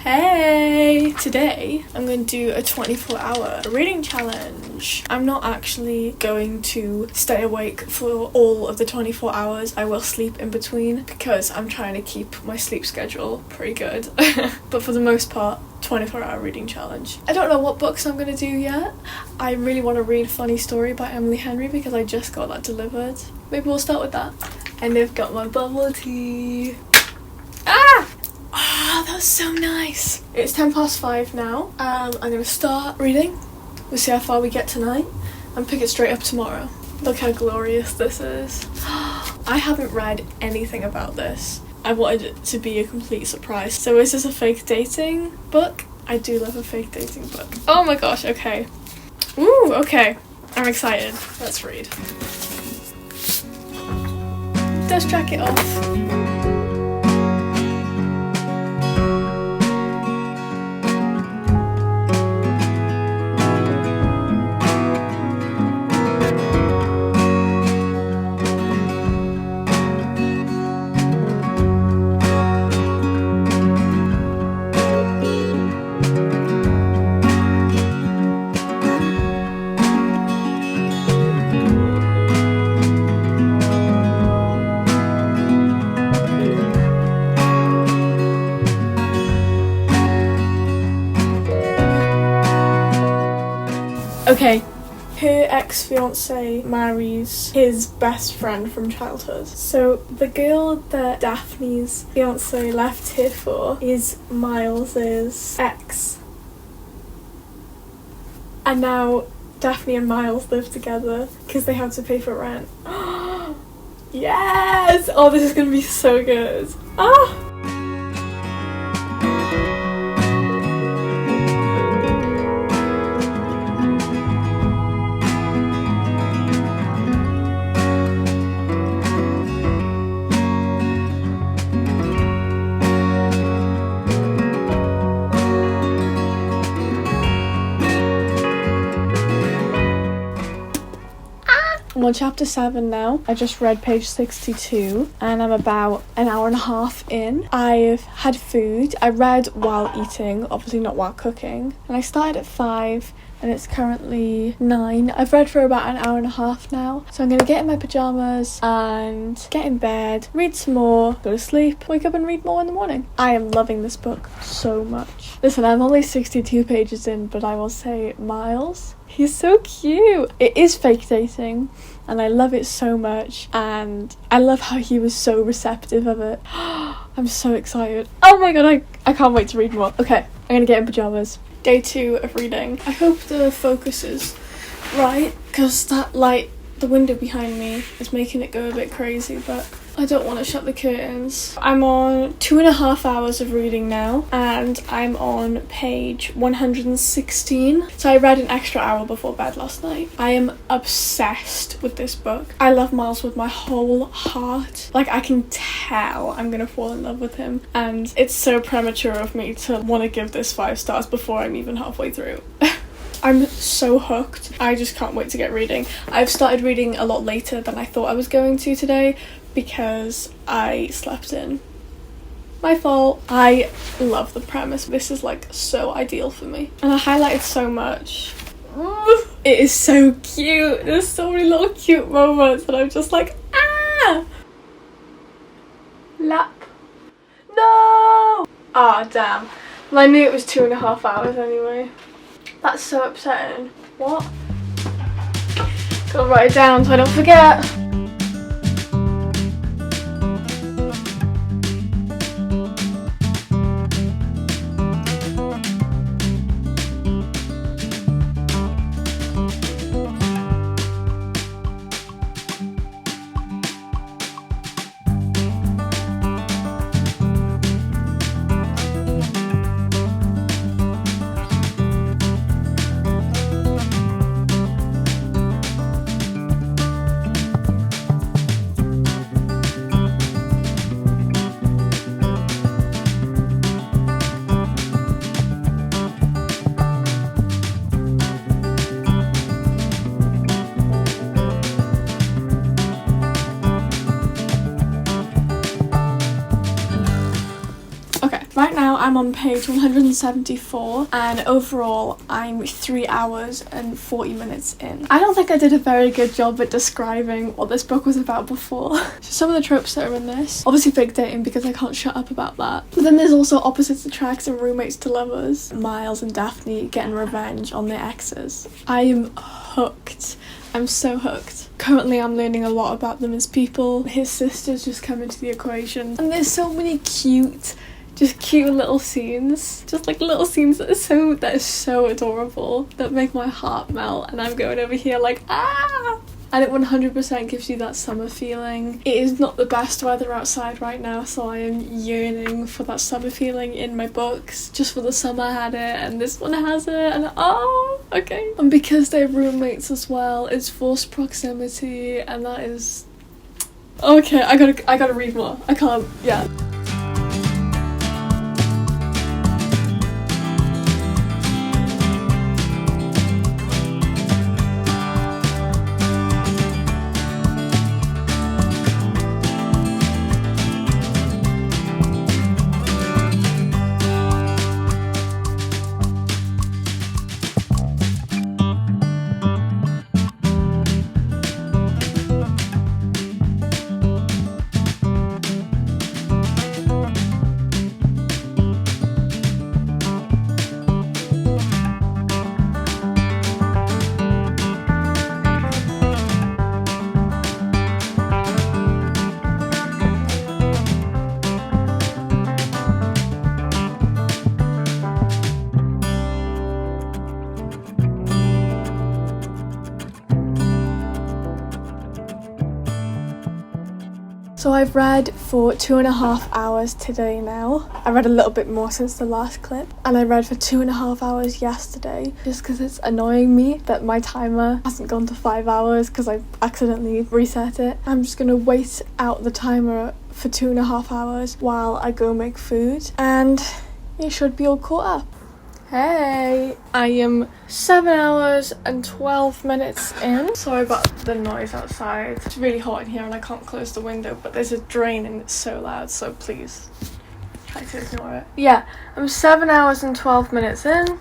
Hey! Today I'm going to do a 24-hour reading challenge. I'm not actually going to stay awake for all of the 24 hours. I will sleep in between because I'm trying to keep my sleep schedule pretty good. But for the most part, 24-hour reading challenge. I don't know what books I'm going to do yet. I really want to read Funny Story by Emily Henry because I just got that delivered. Maybe we'll start with that. And I've got my bubble tea. Ah, that was so nice. It's 5:10 now. I'm going to start reading. We'll see how far we get tonight and pick it straight up tomorrow. Look how glorious this is. I haven't read anything about this. I wanted it to be a complete surprise. So is this a fake dating book? I do love a fake dating book. Oh my gosh, okay. Ooh, okay. I'm excited. Let's read. Let's track it off. Okay, her ex-fiance marries his best friend from childhood. So the girl that Daphne's fiance left here for is Miles's ex. And now Daphne and Miles live together because they have to pay for rent. Yes! Oh, this is gonna be so good. Ah! I'm on chapter 7 now. I just read page 62 and I'm about an hour and a half in. I've had food. I read while eating, obviously not while cooking. And I started at 5 and it's currently 9. I've read for about an hour and a half now. So I'm going to get in my pyjamas and get in bed, read some more, go to sleep, wake up and read more in the morning. I am loving this book so much. Listen, I'm only 62 pages in, but I will say Miles, he's so cute. It is fake dating and I love it so much, and I love how he was so receptive of it. I'm so excited. Oh my god, I can't wait to read more. Okay, I'm gonna get in pyjamas. Day 2 of reading. I hope the focus is right because that light, the window behind me, is making it go a bit crazy, but I don't want to shut the curtains. I'm on 2.5 hours of reading now and I'm on page 116. So I read an extra hour before bed last night. I am obsessed with this book. I love Miles with my whole heart. Like, I can tell I'm gonna fall in love with him, and it's so premature of me to want to give this 5 stars before I'm even halfway through. I'm so hooked. I just can't wait to get reading. I've started reading a lot later than I thought I was going to today because I slept in. My fault. I love the premise. This is like so ideal for me. And I highlighted so much. It is so cute. There's so many little cute moments and I'm just like, ah! Lap. No! Ah, damn. Well, I knew it was 2.5 hours anyway. That's so upsetting. What? Gotta write it down so I don't forget. I'm on page 174 and overall I'm 3 hours and 40 minutes in. I don't think I did a very good job at describing what this book was about before. So some of the tropes that are in this, obviously fake dating because I can't shut up about that. But then there's also opposites attract and roommates to lovers. Miles and Daphne getting revenge on their exes. I am hooked. I'm so hooked. Currently I'm learning a lot about them as people. His sisters just come into the equation. And there's so many cute little scenes. Just like little scenes that are so adorable. That make my heart melt. And I'm going over here like, ah! And it 100% gives you that summer feeling. It is not the best weather outside right now, so I am yearning for that summer feeling in my books. Just for the summer had it, and this one has it, and oh, okay. And because they're roommates as well, it's forced proximity, and that is... Okay, I gotta read more. I can't, yeah. So I've read for 2.5 hours today now. I read a little bit more since the last clip. And I read for 2.5 hours yesterday, just because it's annoying me that my timer hasn't gone to 5 hours because I accidentally reset it. I'm just gonna wait out the timer for 2.5 hours while I go make food, and it should be all caught up. Hey! I am 7 hours and 12 minutes in. Sorry about the noise outside. It's really hot in here and I can't close the window, but there's a drain and it's so loud, so please try to ignore it. Yeah, I'm 7 hours and 12 minutes in.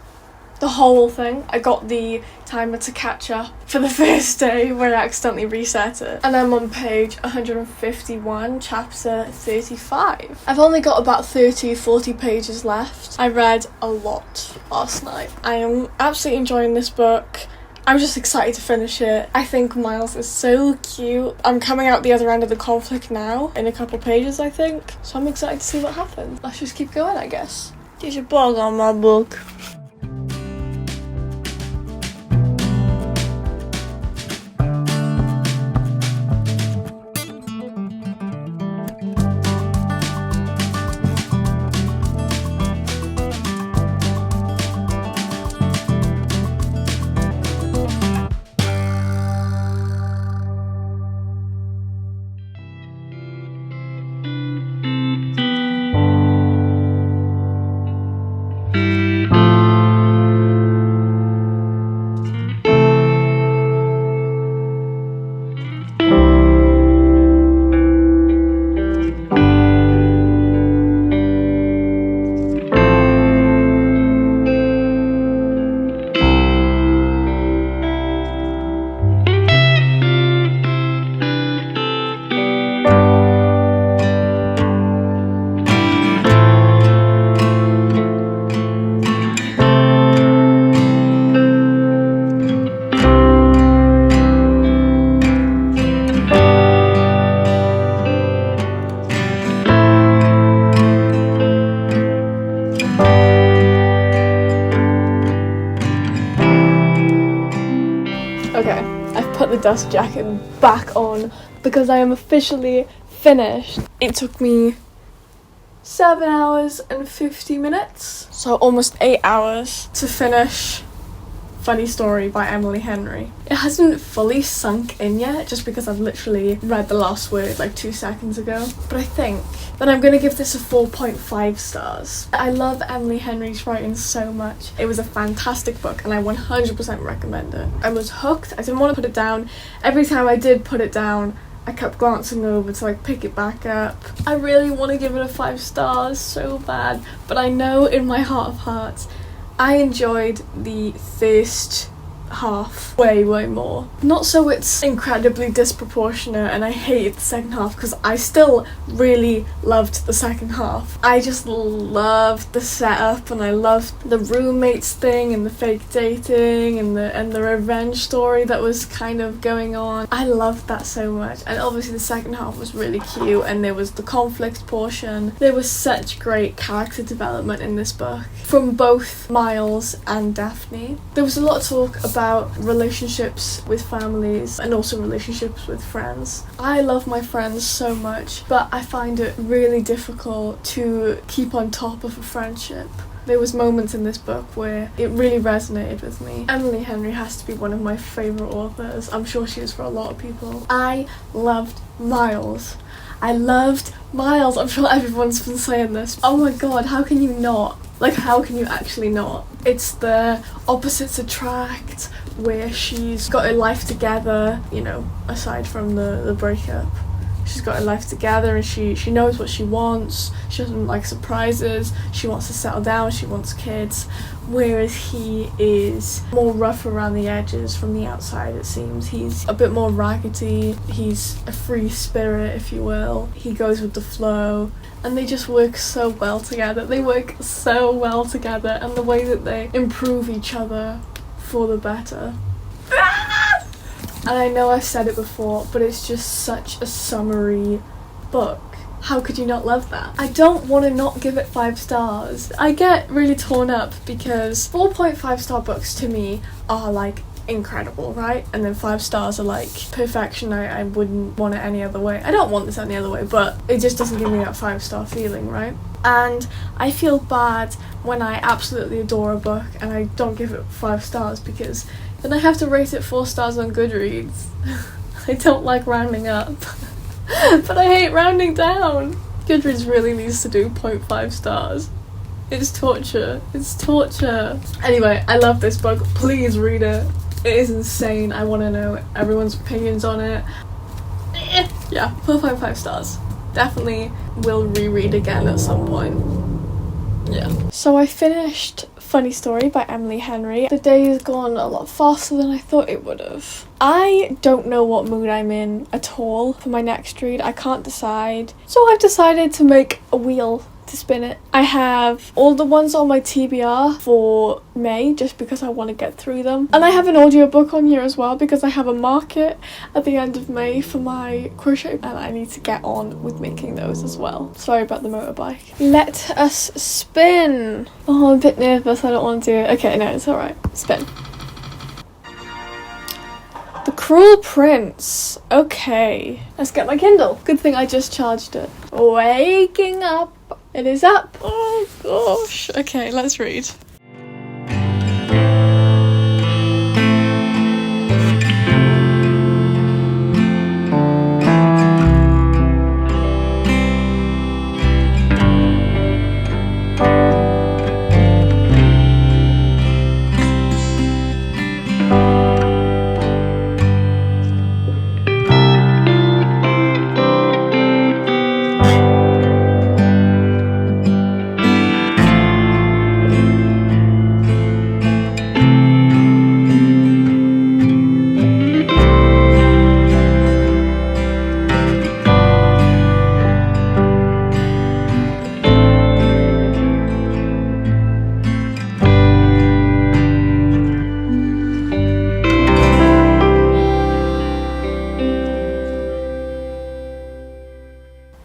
The whole thing. I got the timer to catch up for the first day where I accidentally reset it. And I'm on page 151, chapter 35. I've only got about 40 pages left. I read a lot last night. I am absolutely enjoying this book. I'm just excited to finish it. I think Miles is so cute. I'm coming out the other end of the conflict now, in a couple pages I think. So I'm excited to see what happens. Let's just keep going, I guess. There's a bug on my book. Okay, I've put the dust jacket back on because I am officially finished. It took me 7 hours and 50 minutes, so almost 8 hours to finish Funny Story by Emily Henry. It hasn't fully sunk in yet, just because I've literally read the last word like 2 seconds ago. But I think that I'm gonna give this a 4.5 stars. I love Emily Henry's writing so much. It was a fantastic book and I 100% recommend it. I was hooked. I didn't want to put it down. Every time I did put it down, I kept glancing over to like pick it back up. I really want to give it a 5 stars so bad, but I know in my heart of hearts I enjoyed the first half way more. Not so it's incredibly disproportionate and I hated the second half, because I still really loved the second half. I just loved the setup, and I loved the roommates thing and the fake dating and the revenge story that was kind of going on. I loved that so much, and obviously the second half was really cute, and there was the conflict portion. There was such great character development in this book from both Miles and Daphne. There was a lot of talk about relationships with families and also relationships with friends. I love my friends so much, but I find it really difficult to keep on top of a friendship. There was moments in this book where it really resonated with me. Emily Henry has to be one of my favourite authors. I'm sure she is for a lot of people. I loved Miles. I'm sure everyone's been saying this. Oh my god, how can you not? Like, how can you actually not? It's the opposites attract, where she's got her life together, you know, aside from the breakup. She's got her life together, and she knows what she wants. She doesn't like surprises. She wants to settle down. She wants kids. Whereas he is more rough around the edges from the outside, it seems. He's a bit more raggedy. He's a free spirit, if you will. He goes with the flow. And they just work so well together. They work so well together, and the way that they improve each other for the better. And I know I've said it before, but it's just such a summary book. How could you not love that? I don't want to not give it 5 stars. I get really torn up because 4.5 star books to me are like incredible, right? And then 5 stars are like perfection. I wouldn't want it any other way. I don't want this any other way, but it just doesn't give me that 5-star feeling, right? And I feel bad when I absolutely adore a book and I don't give it 5 stars, because then I have to rate it 4 stars on Goodreads. I don't like rounding up. But I hate rounding down. Goodreads really needs to do 0.5 stars. It's torture. It's torture. Anyway, I love this book. Please read it. It is insane. I want to know everyone's opinions on it. Yeah, 4.5 stars. Definitely will reread again at some point. Yeah. So I finished Funny Story by Emily Henry. The day has gone a lot faster than I thought it would have. I don't know what mood I'm in at all for my next read. I can't decide. So I've decided to make a wheel to spin it. I have all the ones on my TBR for May, just because I want to get through them. And I have an audiobook on here as well, because I have a market at the end of May for my crochet, and I need to get on with making those as well. Sorry about the motorbike. Let us spin. Oh, I'm a bit nervous. I don't want to do it. Okay, no, it's alright. Spin. The Cruel Prince. Okay. Let's get my Kindle. Good thing I just charged it. Waking up. It is up. Oh gosh. Okay, let's read.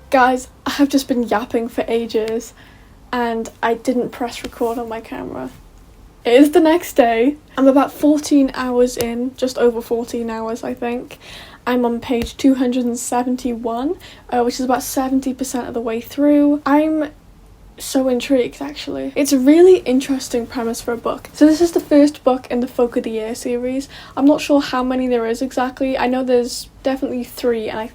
Guys, I have just been yapping for ages and I didn't press record on my camera. It is the next day. I'm about 14 hours in, just over 14 hours I think. I'm on page 271, which is about 70% of the way through. I'm so intrigued actually. It's a really interesting premise for a book. So this is the first book in the Folk of the Year series. I'm not sure how many there is exactly. I know there's definitely 3 and I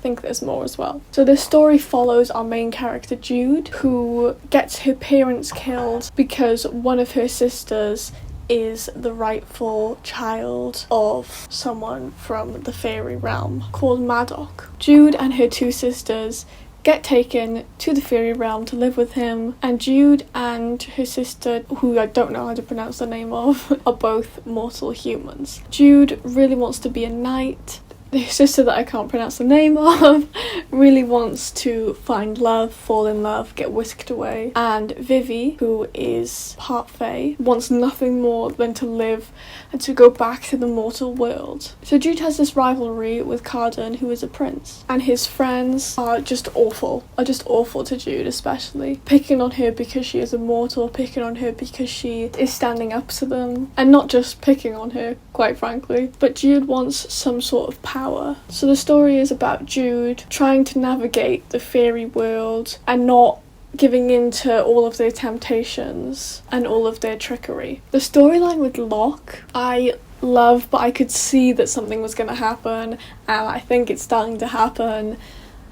think there's more as well. So this story follows our main character Jude, who gets her parents killed because one of her sisters is the rightful child of someone from the fairy realm called Madoc. Jude and her two sisters get taken to the fairy realm to live with him, and Jude and her sister, who I don't know how to pronounce the name of, are both mortal humans. Jude really wants to be a knight. The sister that I can't pronounce the name of really wants to find love, fall in love, get whisked away. And Vivi, who is part fae, wants nothing more than to live and to go back to the mortal world. So Jude has this rivalry with Cardan, who is a prince. And his friends are just awful to Jude especially. Picking on her because she is immortal, picking on her because she is standing up to them. And not just picking on her, quite frankly, but Jude wants some sort of power. So the story is about Jude trying to navigate the fairy world and not giving in to all of their temptations and all of their trickery. The storyline with Locke, I love, but I could see that something was going to happen, and I think it's starting to happen,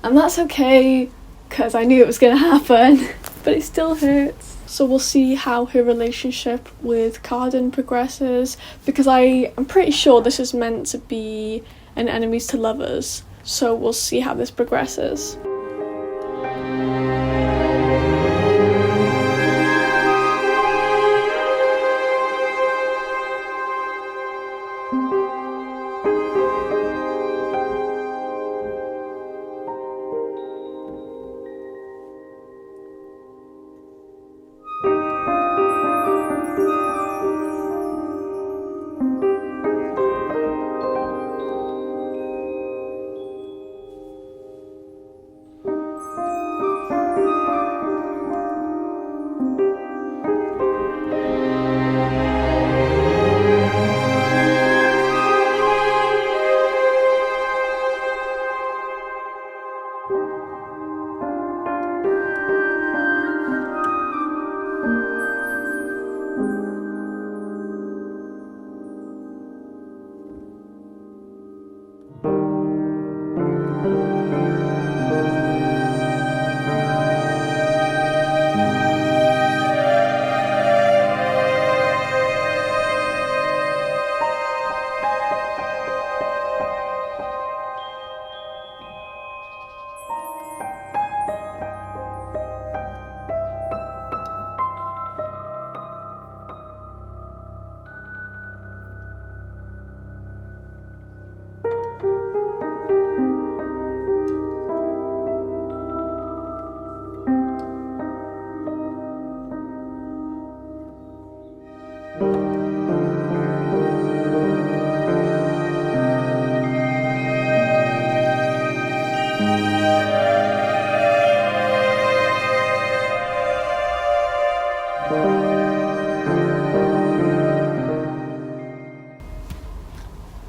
and that's okay, because I knew it was going to happen, but it still hurts. So we'll see how her relationship with Cardan progresses, because I am pretty sure this is meant to be an enemies to lovers, so we'll see how this progresses.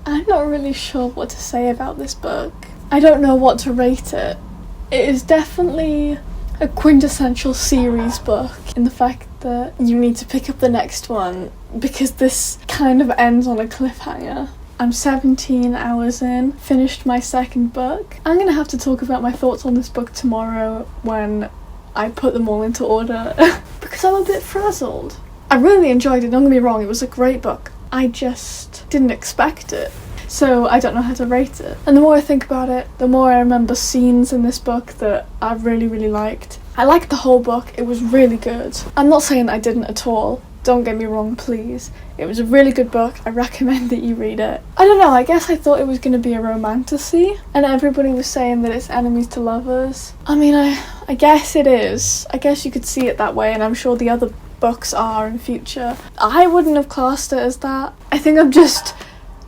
I'm not really sure what to say about this book. I don't know what to rate it. It is definitely a quintessential series book in the fact that you need to pick up the next one because this kind of ends on a cliffhanger. I'm 17 hours in, finished my second book. I'm gonna have to talk about my thoughts on this book tomorrow when I put them all into order because I'm a bit frazzled. I really enjoyed it, don't get me wrong, it was a great book. I just didn't expect it. So I don't know how to rate it. And the more I think about it, the more I remember scenes in this book that I really, really liked. I liked the whole book, it was really good. I'm not saying I didn't at all, don't get me wrong, please. It was a really good book, I recommend that you read it. I don't know, I guess I thought it was going to be a romantasy, and everybody was saying that it's enemies to lovers. I mean, I guess it is. I guess you could see it that way, and I'm sure the other books are in future. I wouldn't have classed it as that. I think I'm just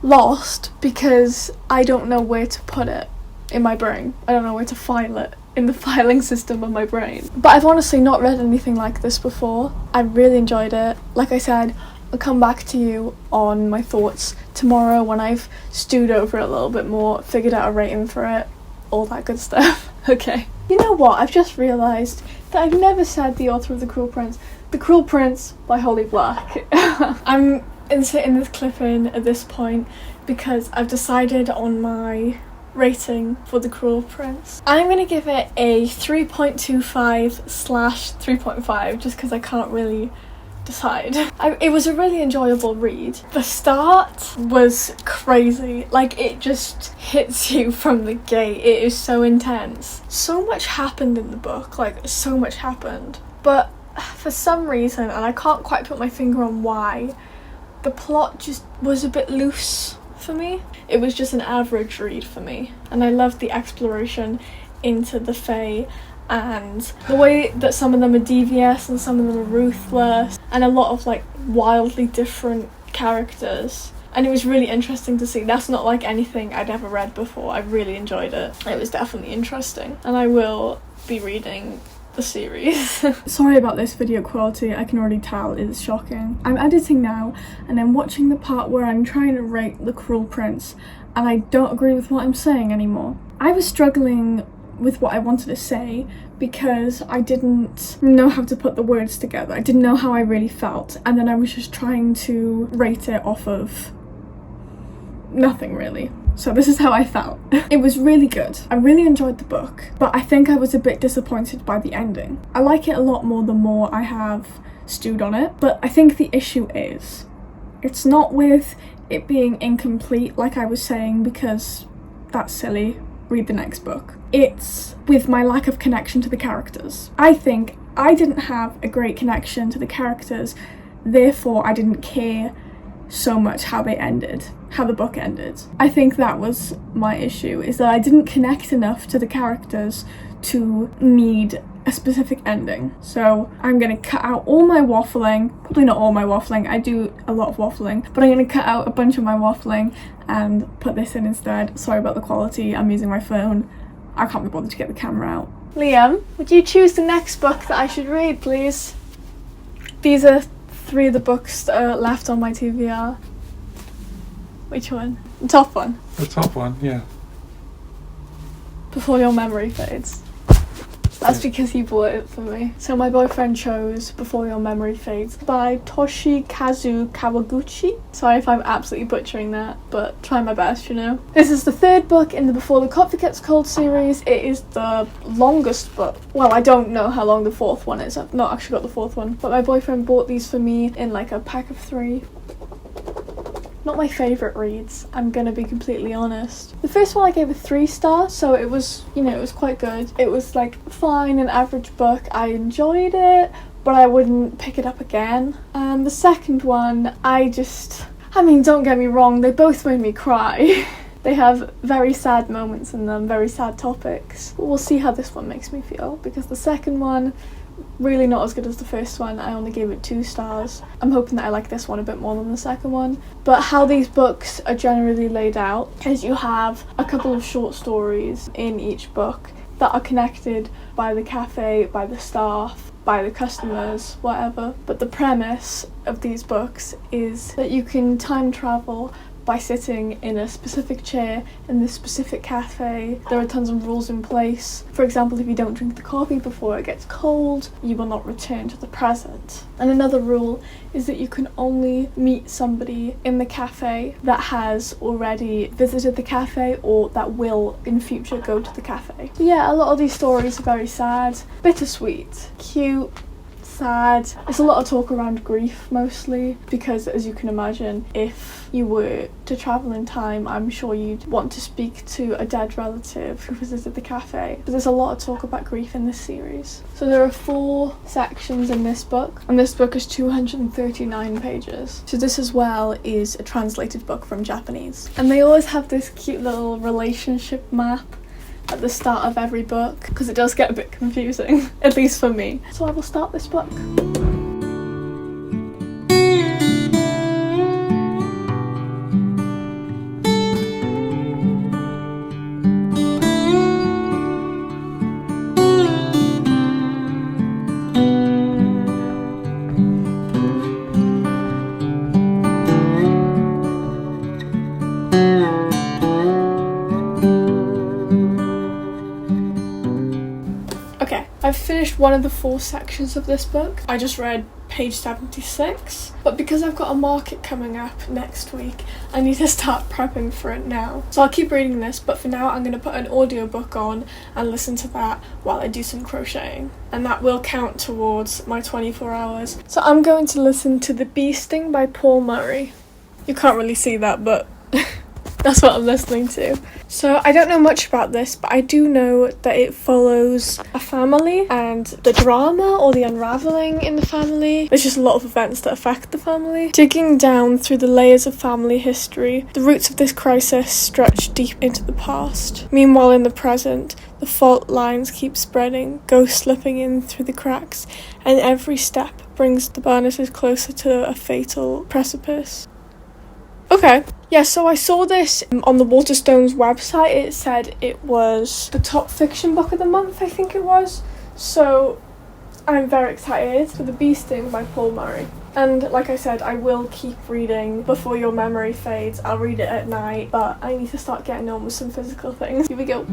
lost because I don't know where to put it in my brain. I don't know where to file it in the filing system of my brain. But I've honestly not read anything like this before. I really enjoyed it. Like I said, I'll come back to you on my thoughts tomorrow when I've stewed over it a little bit more, figured out a rating for it, all that good stuff. Okay. You know what? I've just realised that I've never said the author of The Cruel Prince. The Cruel Prince by Holly Black. I'm inserting this clip in at this point because I've decided on my rating for The Cruel Prince. I'm going to give it a 3.25/3.5 just because I can't really decide. It was a really enjoyable read. The start was crazy. Like, it just hits you from the gate. It is so intense. So much happened in the book, like so much happened. But for some reason, and I can't quite put my finger on why, the plot just was a bit loose for me. It was just an average read for me. And I loved the exploration into the Fae and the way that some of them are devious and some of them are ruthless, and a lot of like wildly different characters, and it was really interesting to see. That's not like anything I'd ever read before. I really enjoyed it. It was definitely interesting, and I will be reading the series. Sorry about this video quality, I can already tell it's shocking. I'm editing now and I'm watching the part where I'm trying to rate The Cruel Prince and I don't agree with what I'm saying anymore. I was struggling with what I wanted to say because I didn't know how to put the words together. I didn't know how I really felt, and then I was just trying to rate it off of nothing really. So this is how I felt. It was really good. I really enjoyed the book, but I think I was a bit disappointed by the ending. I like it a lot more the more I have stewed on it, but I think the issue is it's not with it being incomplete like I was saying, because that's silly. Read the next book. It's with my lack of connection to the characters. I think I didn't have a great connection to the characters, therefore I didn't care so much how they ended, how the book ended. I think that was my issue, is that I didn't connect enough to the characters to need a specific ending. So I'm gonna cut out all my waffling, probably not all my waffling, I do a lot of waffling, but I'm gonna cut out a bunch of my waffling and put this in instead. Sorry about the quality, I'm using my phone. I can't be bothered to get the camera out. Liam, would you choose the next book that I should read, please? These are 3 of the books that are left on my TBR. Which one? The top one? The top one, yeah. Before Your Memory Fades. That's because you bought it for me. So my boyfriend chose Before Your Memory Fades by Toshikazu Kawaguchi. Sorry if I'm absolutely butchering that, but try my best, you know. This is the 3rd book in the Before the Coffee Gets Cold series. It is the longest book. Well, I don't know how long the 4th one is. I've not actually got the 4th one, but my boyfriend bought these for me in like a pack of 3. Not my favourite reads, I'm gonna be completely honest. The first one I gave a 3 stars, so it was, you know, it was quite good. It was like fine, an average book. I enjoyed it, but I wouldn't pick it up again. And the second one, I mean, don't get me wrong, they both made me cry. They have very sad moments in them, very sad topics. But we'll see how this one makes me feel, because the second one, really not as good as the first one. I only gave it 2 stars. I'm hoping that I like this one a bit more than the second one. But how these books are generally laid out is you have a couple of short stories in each book that are connected by the cafe, by the staff, by the customers, whatever. But the premise of these books is that you can time travel by sitting in a specific chair in this specific cafe. There are tons of rules in place. For example, if you don't drink the coffee before it gets cold, you will not return to the present. And another rule is that you can only meet somebody in the cafe that has already visited the cafe or that will in future go to the cafe. But yeah, a lot of these stories are very sad, bittersweet, cute, sad. There's a lot of talk around grief mostly, because as you can imagine, if you were to travel in time, I'm sure you'd want to speak to a dead relative who visited the cafe. But there's a lot of talk about grief in this series. So there are 4 sections in this book, and this book is 239 pages. So this as well is a translated book from Japanese. And they always have this cute little relationship map at the start of every book, because it does get a bit confusing, at least for me. So I will start this book. I've finished one of the 4 sections of this book. I just read page 76. But because I've got a market coming up next week, I need to start prepping for it now. So I'll keep reading this, but for now I'm going to put an audiobook on and listen to that while I do some crocheting. And that will count towards my 24 hours. So I'm going to listen to The Bee Sting by Paul Murray. You can't really see that, but that's what I'm listening to. So I don't know much about this, but I do know that it follows a family and the drama or the unravelling in the family. There's just a lot of events that affect the family. Digging down through the layers of family history, the roots of this crisis stretch deep into the past. Meanwhile, in the present, the fault lines keep spreading, ghosts slipping in through the cracks, and every step brings the Barneses closer to a fatal precipice. Okay. Yeah, so I saw this on the Waterstones website. It said it was the top fiction book of the month, I think it was. So I'm very excited for The Bee Sting by Paul Murray. And like I said, I will keep reading before your memory fades. I'll read it at night, but I need to start getting on with some physical things. Here we go.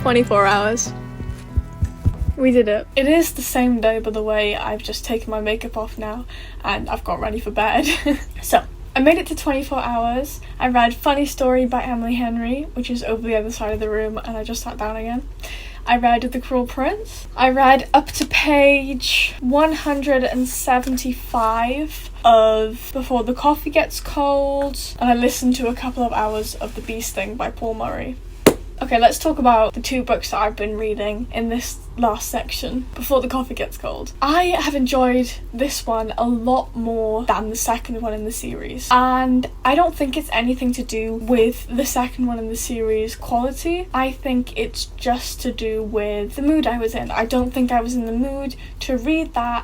"24 hours. We did it. It is the same day, by the way. I've just taken my makeup off now and I've got ready for bed. So, I made it to 24 hours. I read Funny Story by Emily Henry, which is over the other side of the room, and I just sat down again. I read The Cruel Prince. I read up to page 175 of Before the Coffee Gets Cold, and I listened to a couple of hours of The Bee Sting by Paul Murray. Okay, let's talk about the two books that I've been reading in this last section, Before the Coffee Gets Cold. I have enjoyed this one a lot more than the second one in the series, and I don't think it's anything to do with the second one in the series quality. I think it's just to do with the mood I was in. I don't think I was in the mood to read that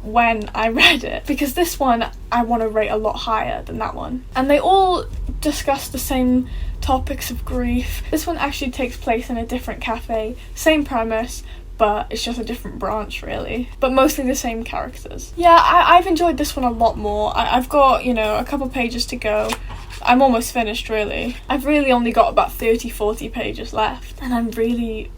when I read it, because this one I want to rate a lot higher than that one. And they all discuss the same topics of grief. This one actually takes place in a different cafe, same premise, but it's just a different branch really, but mostly the same characters. Yeah, I've enjoyed this one a lot more. I've got, a couple pages to go, I'm almost finished, really. I've really only got about 30-40 pages left, and I'm really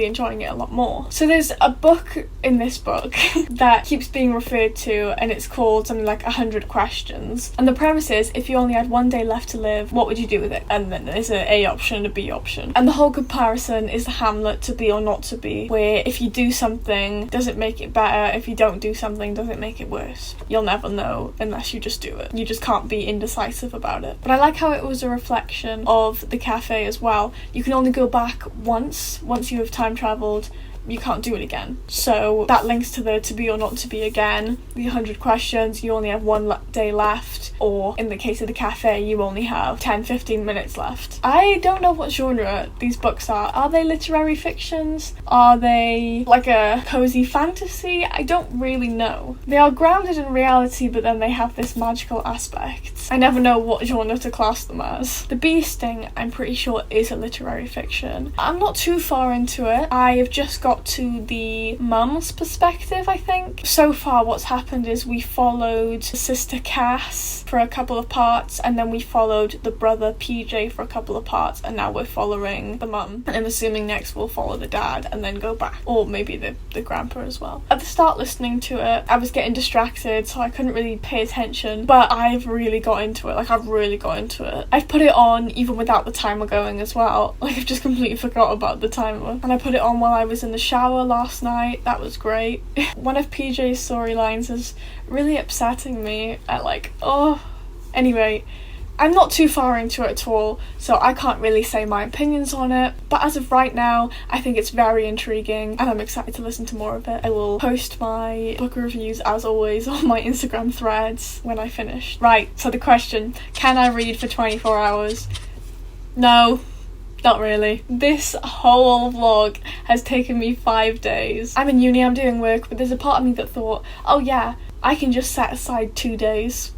enjoying it a lot more. So there's a book in this book that keeps being referred to, and it's called something like 100 Questions. And the premise is, if you only had one day left to live, what would you do with it? And then there's an A option and a B option. And the whole comparison is the Hamlet To Be or Not To Be, where if you do something, does it make it better? If you don't do something, does it make it worse? You'll never know unless you just do it. You just can't be indecisive about it. But I like how it was a reflection of the cafe as well. You can only go back once you have time travelled. You can't do it again. So that links to the To Be or Not To Be again. The 100 questions, you only have one day left, or in the case of the cafe, you only have 10-15 minutes left. I don't know what genre these books are. Are they literary fictions? Are they like a cozy fantasy? I don't really know. They are grounded in reality, but then they have this magical aspect. I never know what genre to class them as. The Bee Sting, I'm pretty sure, is a literary fiction. I'm not too far into it. I have just got to the mum's perspective, I think. So far what's happened is we followed Sister Cass for a couple of parts, and then we followed the brother PJ for a couple of parts, and now we're following the mum. And I'm assuming next we'll follow the dad and then go back, or maybe the grandpa as well. At the start listening to it, I was getting distracted, so I couldn't really pay attention, but I've really got into it. Like, I've really got into it. I've put it on even without the timer going as well. Like, I've just completely forgot about the timer, and I put it on while I was in the shower last night. That was great. One of PJ's storylines is really upsetting me at anyway, I'm not too far into it at all, so I can't really say my opinions on it, but as of right now, I think it's very intriguing, and I'm excited to listen to more of it. I will post my book reviews, as always, on my Instagram threads when I finish. Right, so the question, can I read for 24 hours? No. Not really. This whole vlog has taken me 5 days. I'm in uni, I'm doing work, but there's a part of me that thought, oh yeah, I can just set aside 2 days.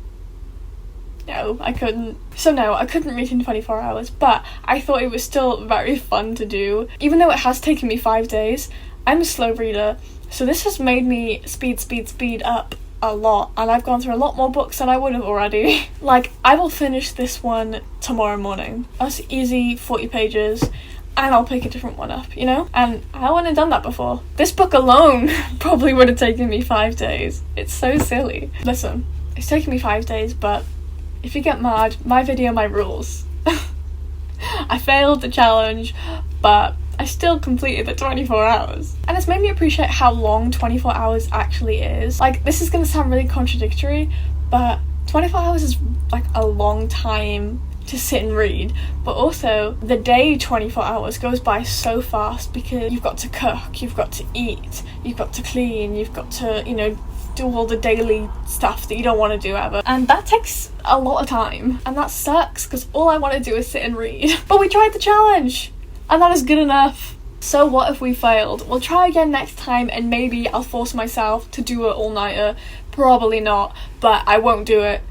No, I couldn't. So no, I couldn't read in 24 hours, but I thought it was still very fun to do. Even though it has taken me 5 days, I'm a slow reader, so this has made me speed up a lot, and I've gone through a lot more books than I would have already. Like, I will finish this one tomorrow morning. That's easy, 40 pages, and I'll pick a different one up, you know? And I wouldn't have done that before. This book alone probably would have taken me 5 days. It's so silly. Listen, it's taken me 5 days, but if you get mad, my video, my rules. I failed the challenge, but I still completed the 24 hours. And it's made me appreciate how long 24 hours actually is. Like, this is gonna sound really contradictory, but 24 hours is like a long time to sit and read. But also, the day 24 hours goes by so fast because you've got to cook, you've got to eat, you've got to clean, you've got to, you know, do all the daily stuff that you don't want to do ever. And that takes a lot of time. And that sucks, because all I want to do is sit and read. But we tried the challenge! And that is good enough. So what if we failed? We'll try again next time, and maybe I'll force myself to do an all-nighter. Probably not, but I won't do it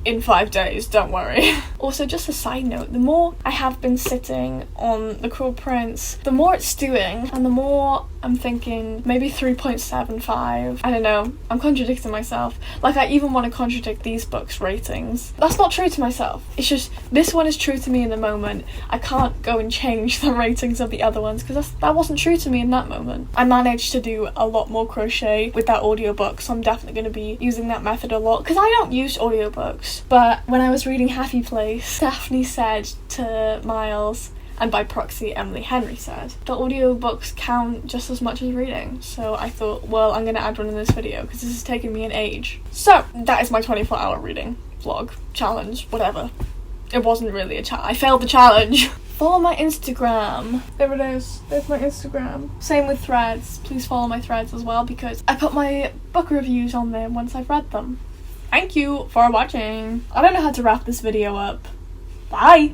in 5 days, don't worry. Also, just a side note, the more I have been sitting on The Cruel Prince, the more it's doing, and the more I'm thinking maybe 3.75. I don't know, I'm contradicting myself. Like, I even want to contradict these books' ratings. That's not true to myself. It's just, this one is true to me in the moment. I can't go and change the ratings of the other ones, because that wasn't true to me in that moment. I managed to do a lot more crochet with that audiobook, so I'm definitely going to be using that method a lot, because I don't use audiobooks. But when I was reading Happy Place, Daphne said to Miles, and by proxy Emily Henry said, the audiobooks count just as much as reading. So I thought, well, I'm going to add one in this video because this has taken me an age. So that is my 24-hour reading vlog, challenge, whatever. It wasn't really a challenge. I failed the challenge. Follow my Instagram. There it is. There's my Instagram. Same with threads. Please follow my threads as well, because I put my book reviews on there once I've read them. Thank you for watching. I don't know how to wrap this video up. Bye!